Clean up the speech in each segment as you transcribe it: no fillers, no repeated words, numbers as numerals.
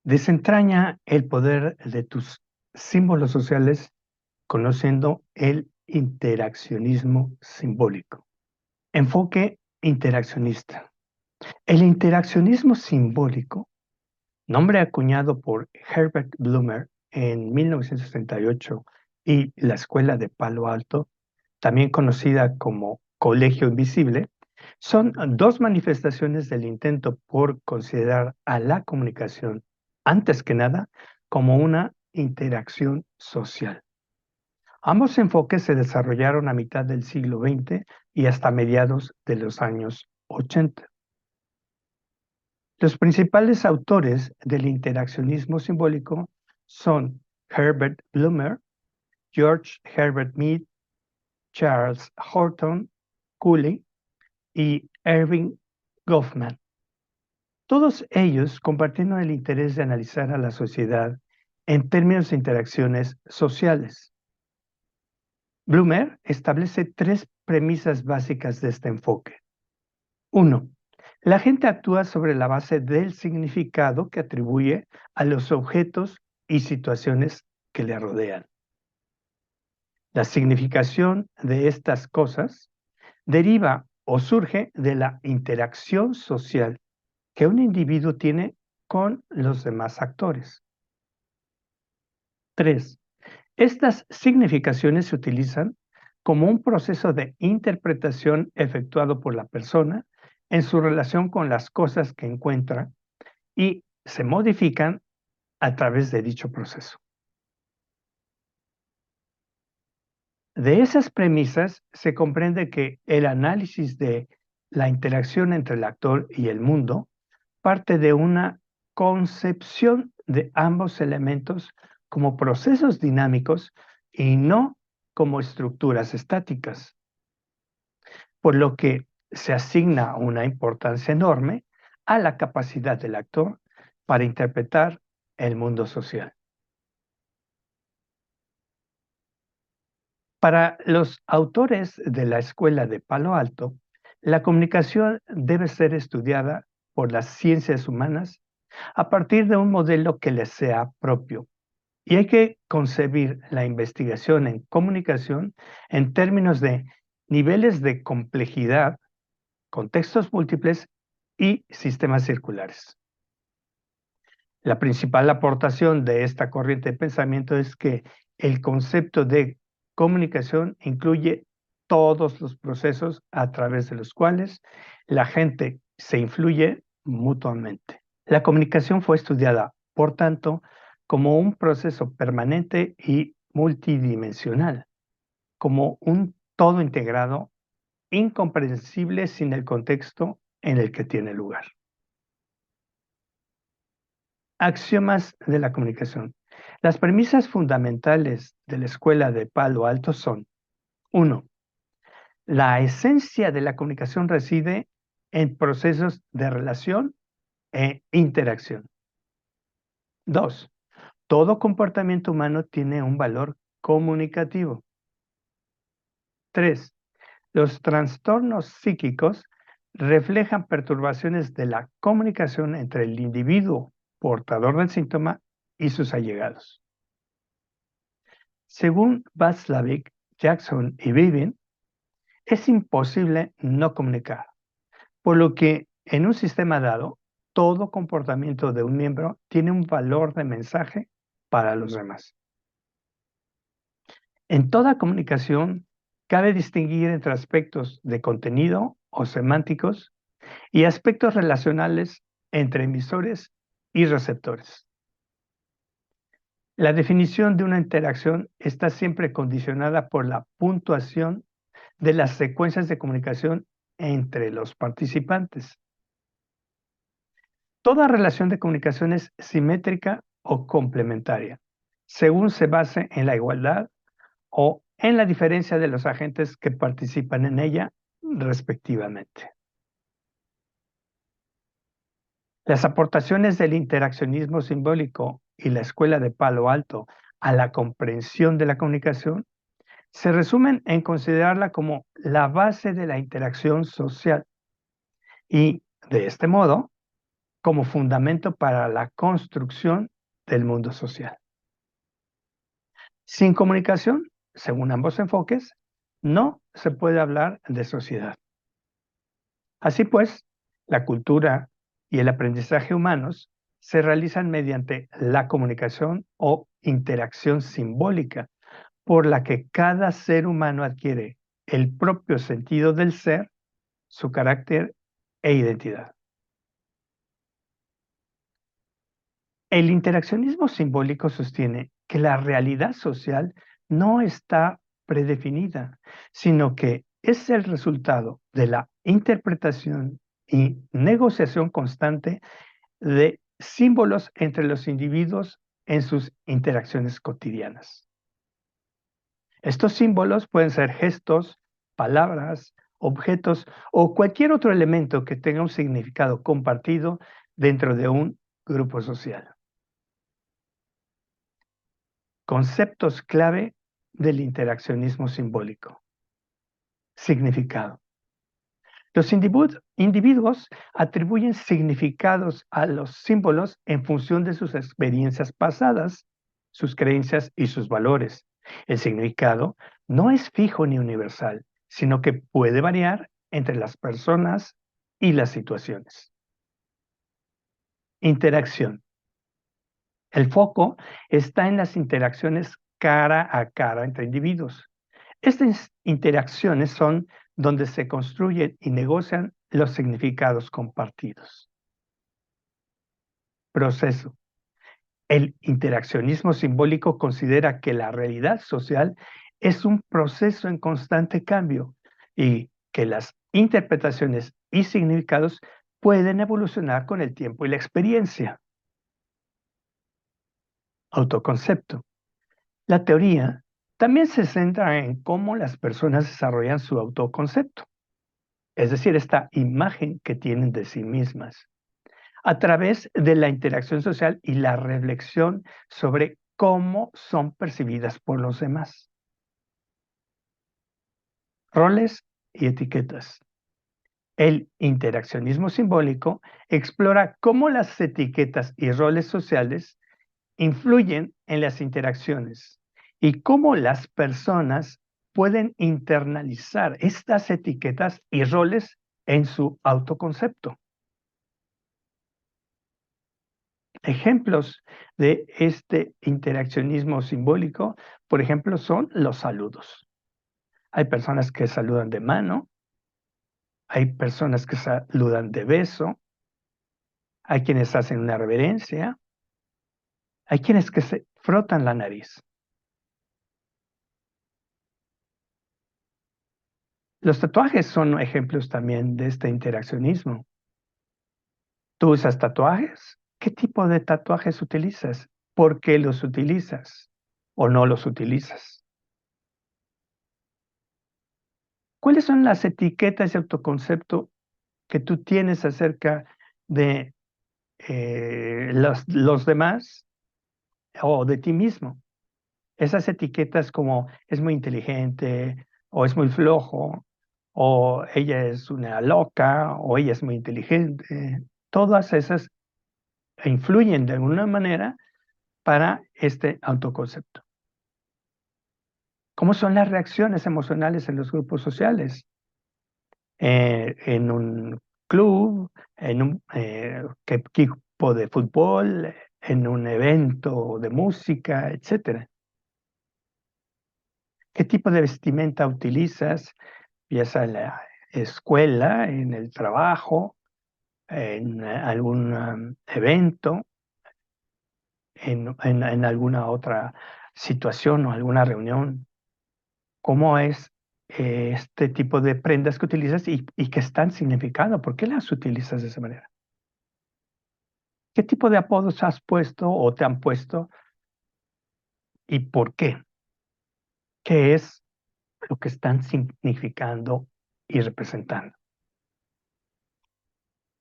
Desentraña el poder de tus símbolos sociales conociendo el interaccionismo simbólico. Enfoque interaccionista. El interaccionismo simbólico, nombre acuñado por Herbert Blumer en 1968 y la Escuela de Palo Alto, también conocida como Colegio Invisible, son dos manifestaciones del intento por considerar a la comunicación, antes que nada, como una interacción social. Ambos enfoques se desarrollaron a mitad del siglo XX y hasta mediados de los años 80. Los principales autores del interaccionismo simbólico son Herbert Blumer, George Herbert Mead, Charles Horton Cooley y Erving Goffman. Todos ellos compartieron el interés de analizar a la sociedad en términos de interacciones sociales. Blumer establece tres premisas básicas de este enfoque. 1. La gente actúa sobre la base del significado que atribuye a los objetos y situaciones que le rodean. La significación de estas cosas deriva o surge de la interacción social que un individuo tiene con los demás actores. 3. Estas significaciones se utilizan como un proceso de interpretación efectuado por la persona en su relación con las cosas que encuentra y se modifican a través de dicho proceso. De esas premisas se comprende que el análisis de la interacción entre el actor y el mundo parte de una concepción de ambos elementos como procesos dinámicos y no como estructuras estáticas, por lo que se asigna una importancia enorme a la capacidad del actor para interpretar el mundo social. Para los autores de la Escuela de Palo Alto, la comunicación debe ser estudiada por las ciencias humanas a partir de un modelo que les sea propio. Y hay que concebir la investigación en comunicación en términos de niveles de complejidad, contextos múltiples y sistemas circulares. La principal aportación de esta corriente de pensamiento es que el concepto de comunicación incluye todos los procesos a través de los cuales la gente se influye mutuamente. La comunicación fue estudiada, por tanto, como un proceso permanente y multidimensional, como un todo integrado, incomprensible sin el contexto en el que tiene lugar. Axiomas de la comunicación. Las premisas fundamentales de la escuela de Palo Alto son: 1. La esencia de la comunicación reside en procesos de relación e interacción. 2. Todo comportamiento humano tiene un valor comunicativo. 3. Los trastornos psíquicos reflejan perturbaciones de la comunicación entre el individuo portador del síntoma y sus allegados. Según Václavic, Jackson y Bevin, es imposible no comunicar, por lo que en un sistema dado, todo comportamiento de un miembro tiene un valor de mensaje para los demás. En toda comunicación, cabe distinguir entre aspectos de contenido o semánticos y aspectos relacionales entre emisores y receptores. La definición de una interacción está siempre condicionada por la puntuación de las secuencias de comunicación entre los participantes. Toda relación de comunicación es simétrica o complementaria, según se base en la igualdad o en la diferencia de los agentes que participan en ella, respectivamente. Las aportaciones del interaccionismo simbólico y la escuela de Palo Alto a la comprensión de la comunicación se resumen en considerarla como la base de la interacción social y, de este modo, como fundamento para la construcción del mundo social. Sin comunicación, según ambos enfoques, no se puede hablar de sociedad. Así pues, la cultura y el aprendizaje humanos se realizan mediante la comunicación o interacción simbólica, por la que cada ser humano adquiere el propio sentido del ser, su carácter e identidad. El interaccionismo simbólico sostiene que la realidad social no está predefinida, sino que es el resultado de la interpretación y negociación constante de símbolos entre los individuos en sus interacciones cotidianas. Estos símbolos pueden ser gestos, palabras, objetos o cualquier otro elemento que tenga un significado compartido dentro de un grupo social. Conceptos clave del interaccionismo simbólico. Significado. Los individuos atribuyen significados a los símbolos en función de sus experiencias pasadas, sus creencias y sus valores. El significado no es fijo ni universal, sino que puede variar entre las personas y las situaciones. Interacción. El foco está en las interacciones cara a cara entre individuos. Estas interacciones son donde se construyen y negocian los significados compartidos. Proceso. El interaccionismo simbólico considera que la realidad social es un proceso en constante cambio y que las interpretaciones y significados pueden evolucionar con el tiempo y la experiencia. Autoconcepto. La teoría también se centra en cómo las personas desarrollan su autoconcepto, es decir, esta imagen que tienen de sí mismas, a través de la interacción social y la reflexión sobre cómo son percibidas por los demás. Roles y etiquetas. El interaccionismo simbólico explora cómo las etiquetas y roles sociales influyen en las interacciones y cómo las personas pueden internalizar estas etiquetas y roles en su autoconcepto. Ejemplos de este interaccionismo simbólico, por ejemplo, son los saludos. Hay personas que saludan de mano, hay personas que saludan de beso, hay quienes hacen una reverencia, hay quienes que se frotan la nariz. Los tatuajes son ejemplos también de este interaccionismo. ¿Tú usas tatuajes? ¿Qué tipo de tatuajes utilizas? ¿Por qué los utilizas o no los utilizas? ¿Cuáles son las etiquetas y autoconcepto que tú tienes acerca de los demás o de ti mismo? Esas etiquetas como es muy inteligente o es muy flojo o ella es una loca o ella es muy inteligente, todas esas influyen de alguna manera para este autoconcepto. ¿Cómo son las reacciones emocionales en los grupos sociales? En un club, en un equipo de fútbol, en un evento de música, etcétera. ¿Qué tipo de vestimenta utilizas? Ya sea en la escuela, en el trabajo, en algún evento, en alguna otra situación o alguna reunión. ¿Cómo es este tipo de prendas que utilizas y qué están significando? ¿Por qué las utilizas de esa manera? ¿Qué tipo de apodos has puesto o te han puesto y por qué? ¿Qué es lo que están significando y representando?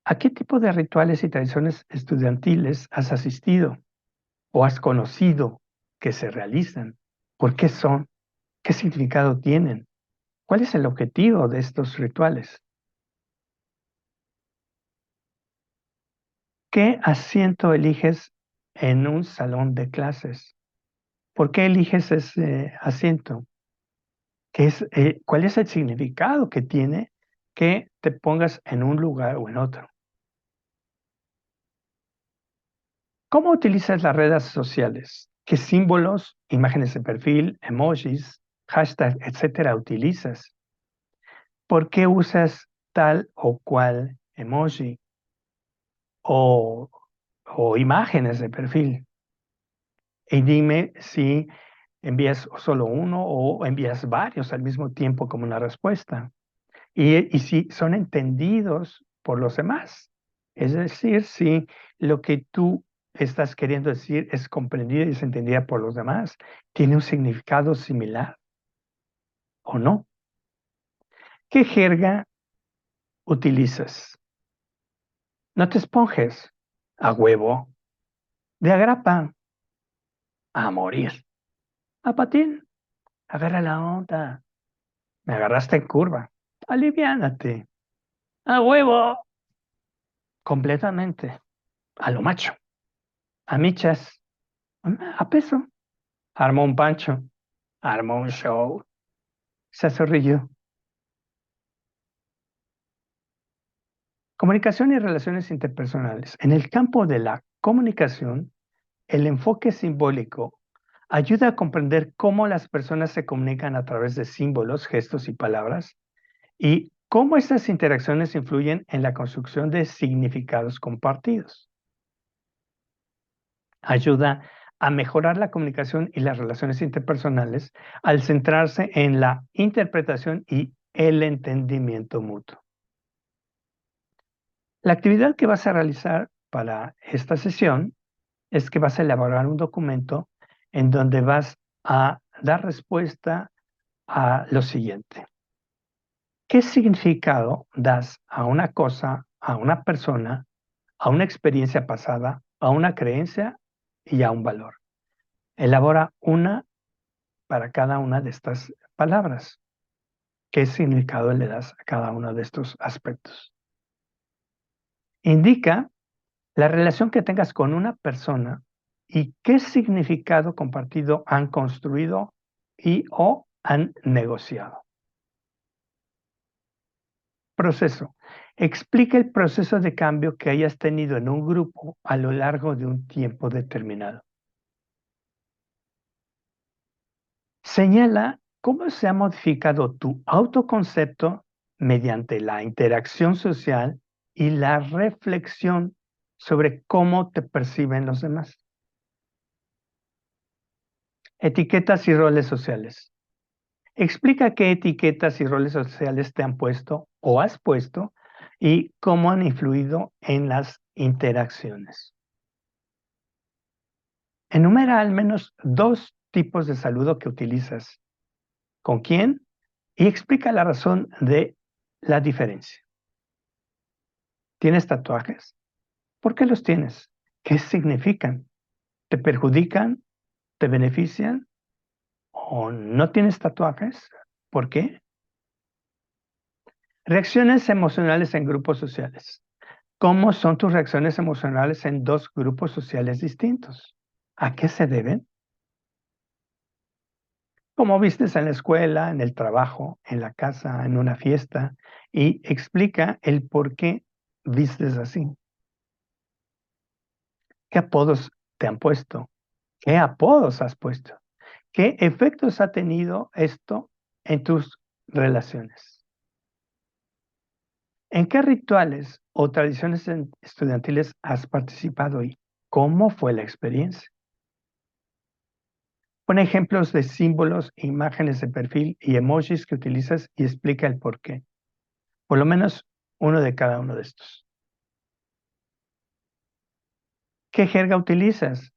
¿A qué tipo de rituales y tradiciones estudiantiles has asistido o has conocido que se realizan? ¿Por qué son? ¿Qué significado tienen? ¿Cuál es el objetivo de estos rituales? ¿Qué asiento eliges en un salón de clases? ¿Por qué eliges ese asiento? ¿Cuál es el significado que tiene que te pongas en un lugar o en otro? ¿Cómo utilizas las redes sociales? ¿Qué símbolos, imágenes de perfil, emojis, hashtag, etcétera utilizas? ¿Por qué usas tal o cual emoji o, o imágenes de perfil? Y dime si envías solo uno o envías varios al mismo tiempo como una respuesta. Y si son entendidos por los demás. Es decir, si lo que tú estás queriendo decir es comprendido y es entendida por los demás, tiene un significado similar o no. ¿Qué jerga utilizas? No te esponjes. A huevo. De agrapa. A morir. A patín. Agarra la onda. Me agarraste en curva. Aliviánate. A huevo. Completamente. A lo macho. A michas. A peso. Armó un pancho. Armó un show. Se zorrillo. Comunicación y relaciones interpersonales. En el campo de la comunicación, el enfoque simbólico ayuda a comprender cómo las personas se comunican a través de símbolos, gestos y palabras y cómo estas interacciones influyen en la construcción de significados compartidos. Ayuda a mejorar la comunicación y las relaciones interpersonales al centrarse en la interpretación y el entendimiento mutuo. La actividad que vas a realizar para esta sesión es que vas a elaborar un documento en donde vas a dar respuesta a lo siguiente. ¿Qué significado das a una cosa, a una persona, a una experiencia pasada, a una creencia y a un valor? Elabora una para cada una de estas palabras. ¿Qué significado le das a cada uno de estos aspectos? Indica la relación que tengas con una persona y qué significado compartido han construido y o han negociado. Proceso. Explica el proceso de cambio que hayas tenido en un grupo a lo largo de un tiempo determinado. Señala cómo se ha modificado tu autoconcepto mediante la interacción social y la reflexión sobre cómo te perciben los demás. Etiquetas y roles sociales. Explica qué etiquetas y roles sociales te han puesto o has puesto y cómo han influido en las interacciones. Enumera al menos 2 tipos de saludo que utilizas. ¿Con quién? Y explica la razón de la diferencia. ¿Tienes tatuajes? ¿Por qué los tienes? ¿Qué significan? ¿Te perjudican? ¿Te benefician? ¿O no tienes tatuajes? ¿Por qué? Reacciones emocionales en grupos sociales. ¿Cómo son tus reacciones emocionales en 2 grupos sociales distintos? ¿A qué se deben? ¿Cómo vistes en la escuela, en el trabajo, en la casa, en una fiesta? Y explica el por qué vistes así. ¿Qué apodos te han puesto? ¿Qué apodos has puesto? ¿Qué efectos ha tenido esto en tus relaciones? ¿En qué rituales o tradiciones estudiantiles has participado y cómo fue la experiencia? Pon ejemplos de símbolos, imágenes de perfil y emojis que utilizas y explica el por qué. Por lo menos uno de cada uno de estos. ¿Qué jerga utilizas?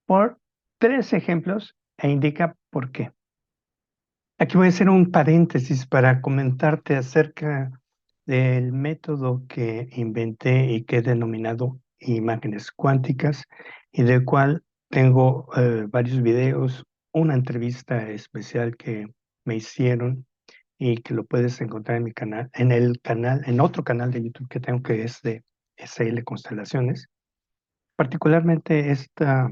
Por 3 ejemplos e indica por qué. Aquí voy a hacer un paréntesis para comentarte acerca del método que inventé y que he denominado imágenes cuánticas y del cual tengo varios videos, una entrevista especial que me hicieron y que lo puedes encontrar en mi canal, en otro canal de YouTube que tengo que es de SL Constelaciones. particularmente esta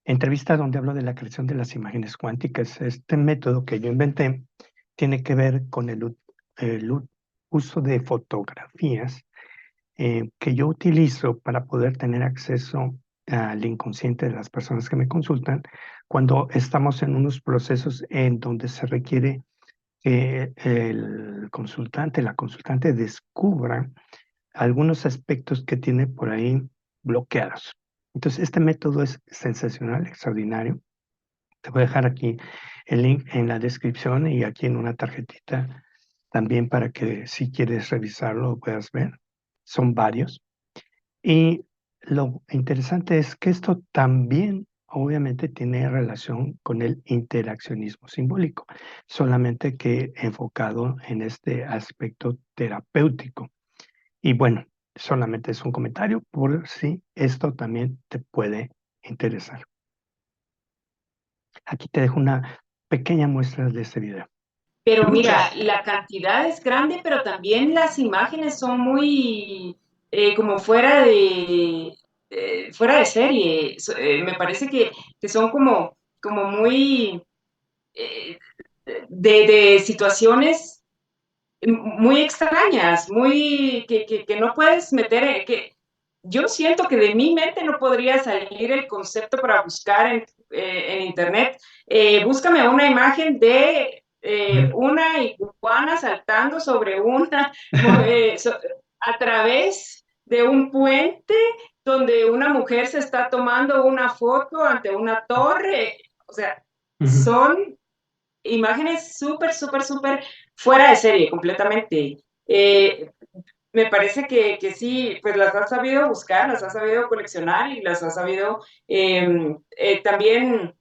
entrevista donde hablo de la creación de las imágenes cuánticas. Este método que yo inventé tiene que ver con el uso de fotografías que yo utilizo para poder tener acceso al inconsciente de las personas que me consultan cuando estamos en unos procesos en donde se requiere que la consultante descubra algunos aspectos que tiene por ahí bloqueados. Entonces, este método es sensacional, extraordinario. Te voy a dejar aquí el link en la descripción y aquí en una tarjetita también para que si quieres revisarlo lo puedas ver. Son varios. Y lo interesante es que esto también obviamente tiene relación con el interaccionismo simbólico, solamente que enfocado en este aspecto terapéutico. Y bueno, solamente es un comentario por si esto también te puede interesar. Aquí te dejo una pequeña muestra de este video. Pero mira, la cantidad es grande, pero también las imágenes son muy como fuera de serie. Me parece que son como muy eh, de situaciones muy extrañas, muy que no puedes meter, que yo siento que de mi mente no podría salir el concepto para buscar en internet. Búscame una imagen de una iguana saltando sobre a través de un puente donde una mujer se está tomando una foto ante una torre. O sea, son imágenes súper, súper, súper fuera de serie, completamente. Me parece que sí, pues las has sabido buscar, las has sabido coleccionar y las has sabido también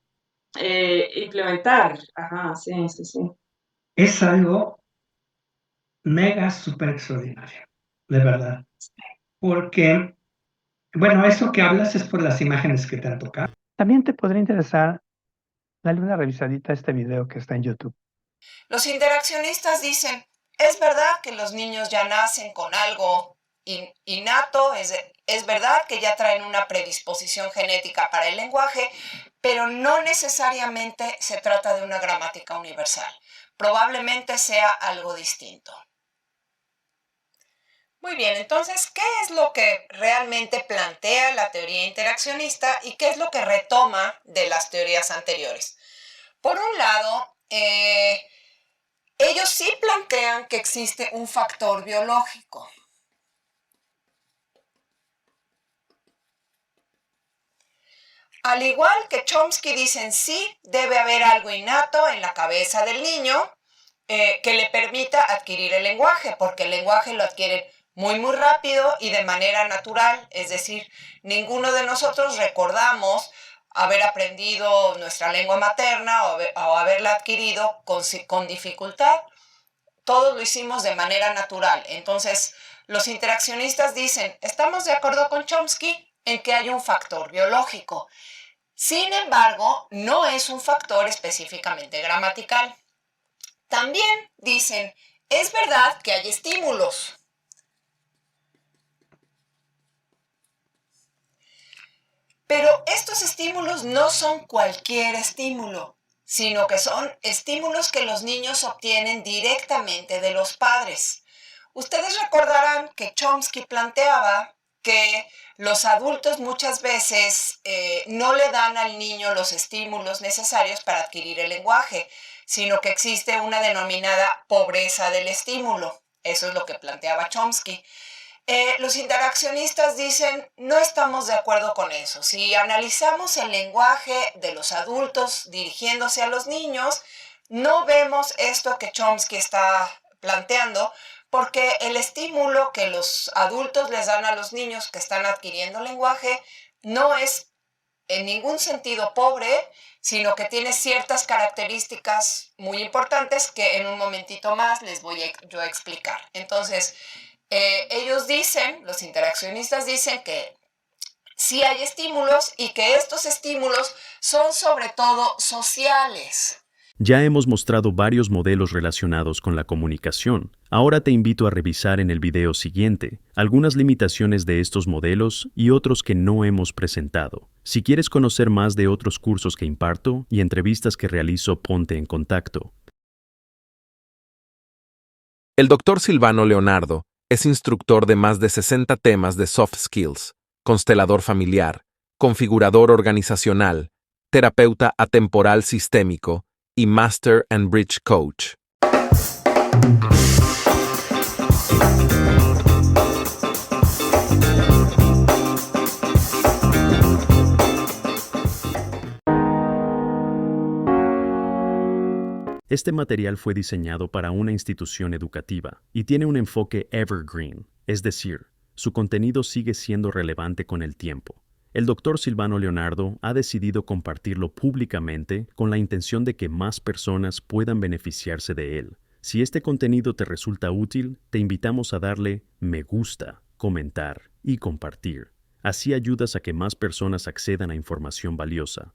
implementar. Ajá, sí, sí, sí. Es algo mega súper extraordinario, de verdad. Porque, bueno, eso que hablas es por las imágenes que te han tocado. También te podría interesar, dale una revisadita a este video que está en YouTube. Los interaccionistas dicen, es verdad que los niños ya nacen con algo innato, es verdad que ya traen una predisposición genética para el lenguaje, pero no necesariamente se trata de una gramática universal. Probablemente sea algo distinto. Muy bien, entonces, ¿qué es lo que realmente plantea la teoría interaccionista y qué es lo que retoma de las teorías anteriores? Por un lado, ellos sí plantean que existe un factor biológico. Al igual que Chomsky dicen sí, debe haber algo innato en la cabeza del niño que le permita adquirir el lenguaje, porque el lenguaje lo adquieren muy, muy rápido y de manera natural. Es decir, ninguno de nosotros recordamos haber aprendido nuestra lengua materna o haberla adquirido con dificultad. Todos lo hicimos de manera natural. Entonces, los interaccionistas dicen, estamos de acuerdo con Chomsky en que hay un factor biológico. Sin embargo, no es un factor específicamente gramatical. También dicen, es verdad que hay estímulos. Pero estos estímulos no son cualquier estímulo, sino que son estímulos que los niños obtienen directamente de los padres. Ustedes recordarán que Chomsky planteaba que los adultos muchas veces no le dan al niño los estímulos necesarios para adquirir el lenguaje, sino que existe una denominada pobreza del estímulo. Eso es lo que planteaba Chomsky. Los interaccionistas dicen, no estamos de acuerdo con eso. Si analizamos el lenguaje de los adultos dirigiéndose a los niños, no vemos esto que Chomsky está planteando, porque el estímulo que los adultos les dan a los niños que están adquiriendo lenguaje no es en ningún sentido pobre, sino que tiene ciertas características muy importantes que en un momentito más les voy yo a explicar. Entonces, ellos dicen, los interaccionistas dicen que sí hay estímulos y que estos estímulos son sobre todo sociales. Ya hemos mostrado varios modelos relacionados con la comunicación, Ahora te invito a revisar en el video siguiente algunas limitaciones de estos modelos y otros que no hemos presentado. Si quieres conocer más de otros cursos que imparto y entrevistas que realizo, ponte en contacto. El Dr. Silvano Leonardo es instructor de más de 60 temas de soft skills, constelador familiar, configurador organizacional, terapeuta atemporal sistémico y Master and Bridge Coach. Este material fue diseñado para una institución educativa y tiene un enfoque evergreen, es decir, su contenido sigue siendo relevante con el tiempo. El Dr. Silvano Leonardo ha decidido compartirlo públicamente con la intención de que más personas puedan beneficiarse de él. Si este contenido te resulta útil, te invitamos a darle me gusta, comentar y compartir. Así ayudas a que más personas accedan a información valiosa.